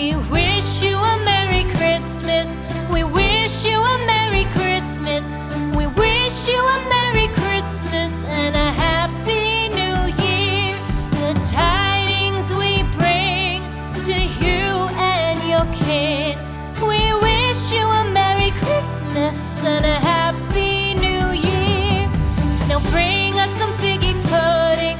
We wish you a Merry Christmas. We wish you a Merry Christmas. We wish you a Merry Christmas and a Happy New Year. The tidings we bring to you and your kid. We wish you a Merry Christmas and a Happy New Year. Now bring us some figgy pudding.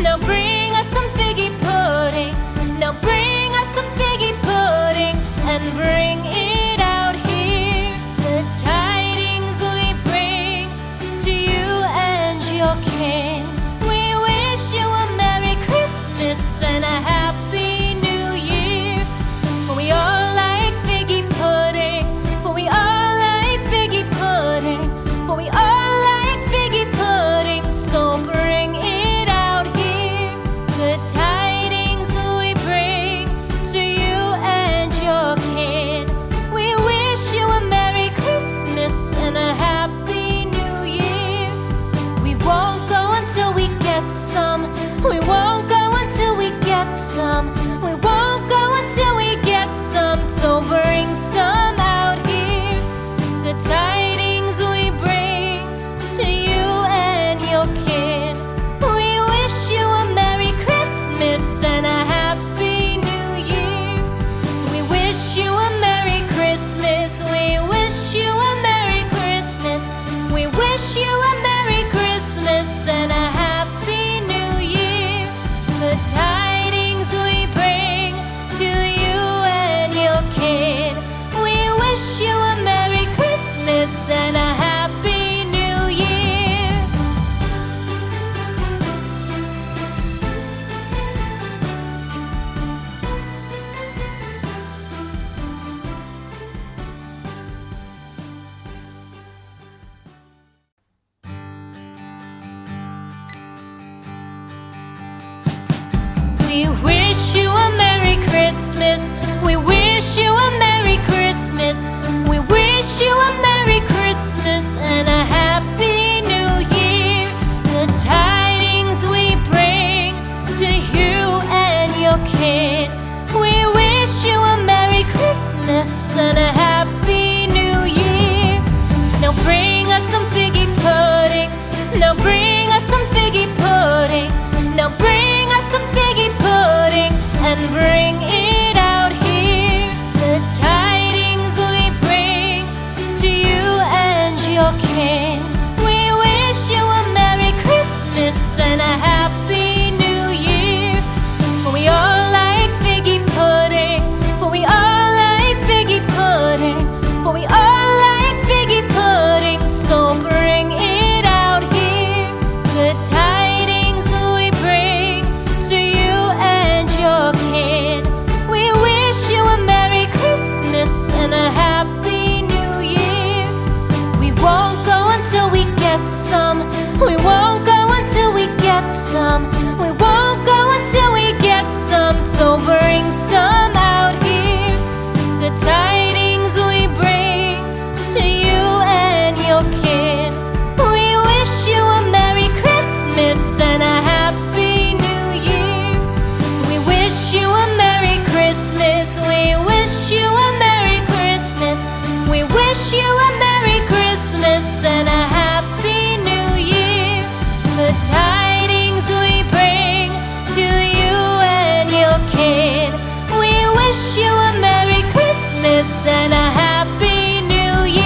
Now bring us some figgy pudding. Now bring us some figgy pudding and bring it out here. The tidings we bring to you and your kin. We wish you a Merry Christmas and a Happy New Year. For we all like figgy pudding. For we all like figgy pudding. For we all like figgy pudding. So bring it out here. The tidings we bring to you and your kin. We wish you a Merry Christmas and a Happy New Year. We won't go until we get some. We won't go until we get some. We won't go until we get some. So bring some out here. The tidings we bring to you and your kin. We wish you a Merry Christmas and a Happy New Year. We wish you a Merry Christmas. We wish you a Merry Christmas. We wish you a Merry Christmas and a Happy New Year. The tidings we bring to you and your kid. We wish you a Merry Christmas and a Happy New Year. We wish you a Merry Christmas. We wish you a Merry Christmas. We wish you a Merry Christmas and a Happy New Year. The tidings we bring to you and your kid. We wish you a Merry Christmas and a Happy New Year. Now bring us some figgy pudding. Now bring us some figgy pudding. Now bring us some figgy pudding and bring it out here. The tidings we bring to you and your kin. We wish you a Merry Christmas and a Happy New Year. For we all like figgy pudding. For we all like figgy pudding. For we all like figgy pudding. So bring it out here. The tidings we bring to you and your kin. We wish you a Merry Christmas and a Happy New Year. We won't go until we get some. We won't go until we get some. We won't go until we get some. So bring some out here. The tidings we bring to you and your kin. We wish you a Merry Christmas and a Happy New Year. We wish you a Merry Christmas. We wish you a Merry Christmas. We wish you a Merry Christmas and a Happy New Year. The tidings we bring to you and your kid. We wish you a Merry Christmas and a Happy New Year.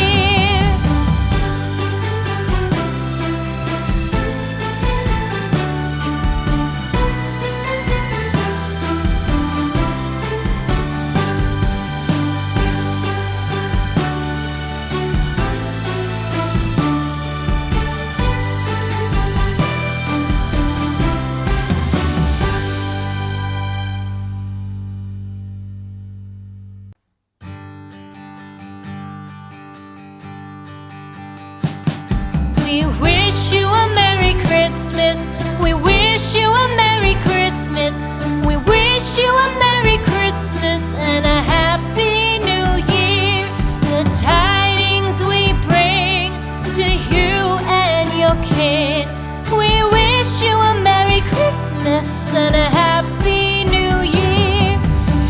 We wish you a Merry Christmas. We wish you a Merry Christmas. We wish you a Merry Christmas and a Happy New Year. The tidings we bring to you and your kid. We wish you a Merry Christmas and a Happy New Year.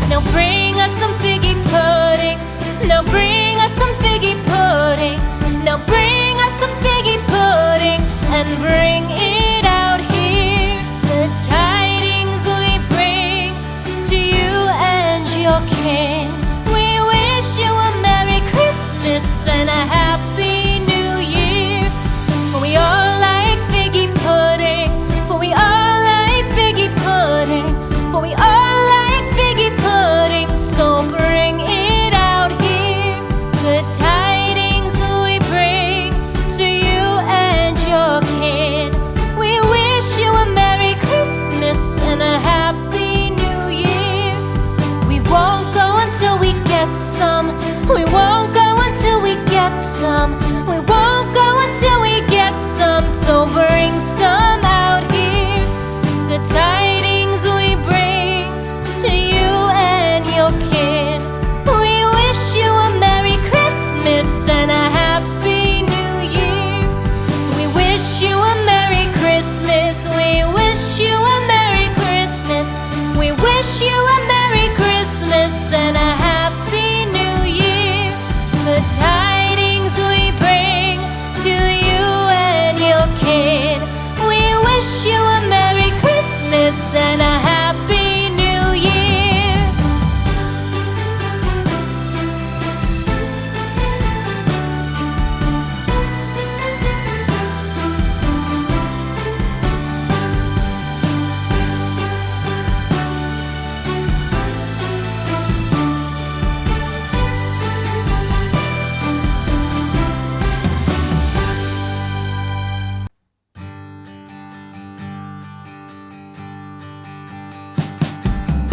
Now bring us some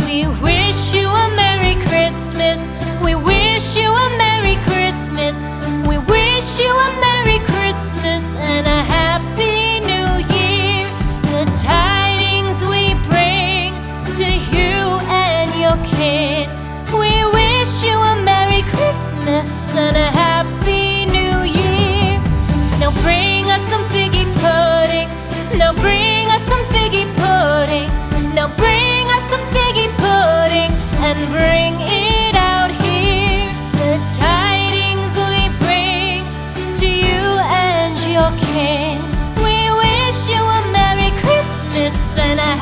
We wish you a Merry Christmas. We wish you a Merry Christmas. We wish you a Merry Christmas and a Happy New Year. The tidings we bring to you and your kin. We wish you a Merry Christmas and a Happy New Year. Now bring us some figgy pudding. Now bring us some figgy pudding. Now bring us some figgy pudding and bring it out here. The tidings we bring to you and your kin. We wish you a Merry Christmas and a